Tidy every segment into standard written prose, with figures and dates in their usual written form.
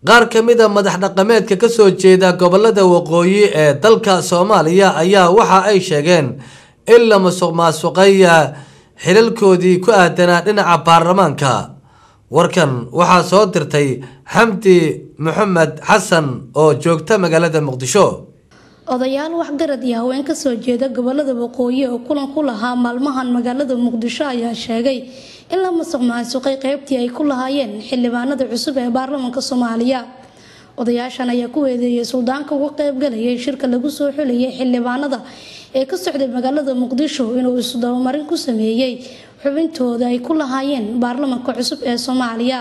qaar kamid ah madax dhaqameedka ka soo jeeda gobolada waqooyi ee dalka Soomaaliya ayaa waxa ay sheegeen in la musuqmaasuqay xilalkoodii ku aadanaa dhinaca baarlamaanka. warkan waxaa soo dirtay Xamdi Maxamed Xasan oo joogta magaalada Muqdisho. odayaal waxgarad iyo haween ka soo jeeda gobolada waqooyi oo kulan ku lahaa maalmahan magaalada Muqdisho ayaa sheegay in la musuqmaasuqay qaybtii ay ku lahaayeen xildhibaanada cusub ee baarlamaanka Soomaaliya. odayaashan ayaa ku weedeeyay suldaanka uga qayb galayay shirka lagu soo xuliyay xildhibaanada ee ka socday magaalada Muqdisho inuu isu dawamarin ku sameeyay xubintooda ay ku lahaayeen baarlamaanka cusub ee Soomaaliya.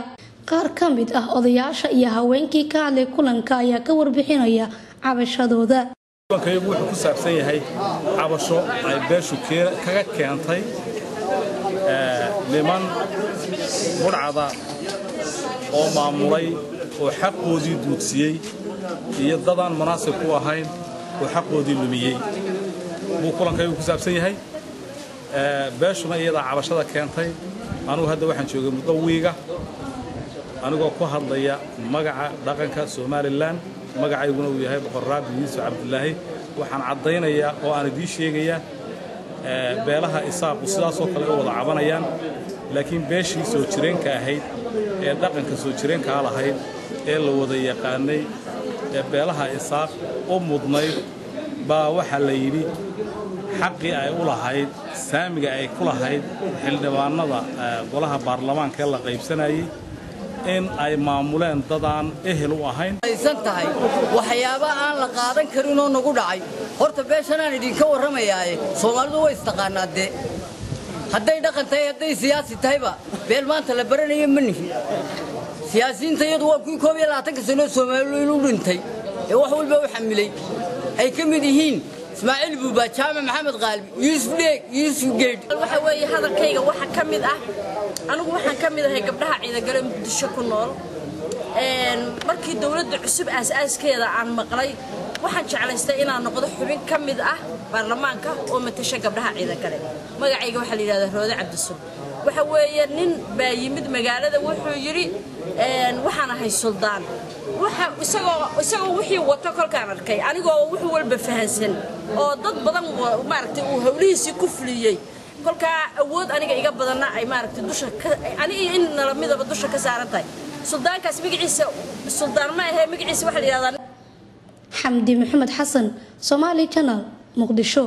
qaar ka mid ah odayaasha iyo haweenkii ka hadlay kulanka ayaa ka warbixinaya cabashadooda. kulankayagu wuxuu ku saabsan yahay cabasho ay beeshu kaga keentay niman mudcada oo maamulay oo xaqoodii duudsiyay iyo dadaan munaasib ku ahayn oo xaqoodii lumiyay. buu kulankayagu ku saabsan yahay beeshuna iyada cabashada keentay. anigu hadda waxaan joogay muddo wiiga anigoo ku hadlaya magaca dhaqanka Somaliland magacayguna uu yahay Boqor Raabi Yuusuf Cabdullaahi. waxaan cadeynayaa oo aan idin sheegayaa beelaha isaaqu sidaas oo kale u wada cabanayaan laakiin beeshii soo jireenka ahayd ee dhaqanka soo jireenka lahayd ee la wada yaqaanay ee beelaha isaaq oo mudnayd baa waxa la yiri xaqii ay u lahayd saamiga ay ku lahayd xildhibaanada golaha baarlamaanka ee la qaybsanayay in ay maamuleen dadaan ehel u ahayn aysan tahay waxyaabo aan la qaadan karin oo nagu dhacay. horta beeshanaan idin ka waramayaa Soomaalidu way istaqaanaade hadday dhaqan tahay hadday siyaasi tahayba beel maanta la baranayo manihi siyaasiyiinta iyadu waa kuwii 12 sano Soomaalidu u dhintay ee wax walba u xamilay ay ka mid yihiin Ismaaciil Buuba Jaamac Maxamed Qaalbi Yuusuf Dheeg Yuusuf Geed. waxa weeye hadalkayga waxa ka mid ah anigu waxaan ka mid ahay gabdhaha ciidagale Muqdisho ku nool markii dawladda cusub aas-aaskeeda aan maqlay waxaan jeclaystay inaan noqdo xubin ka mid ah baarlamaanka oo matasha gabdhaha ciidagale. magacayga waxa la yiraahdaa Roode Cabdisuul. waxa weeye nin baa yimid magaalada wuxuu yiri waxaan ahay suldaan waxa isagoo wixii wato kolkaan arkay anigoo wuxuu walba fahansan oo dad badan maaragtay uu hawlihiisa ku fuliyay kolka awood aniga iga badanna ay maaragtay dusha aniga in nala midaba dusha ka saarantahay. suldaankaas magaciisa suldaan ma ahay magaciisa waxa la yiraahdaa Xamdi Maxamed Xasan Somali Channel Muqdisho.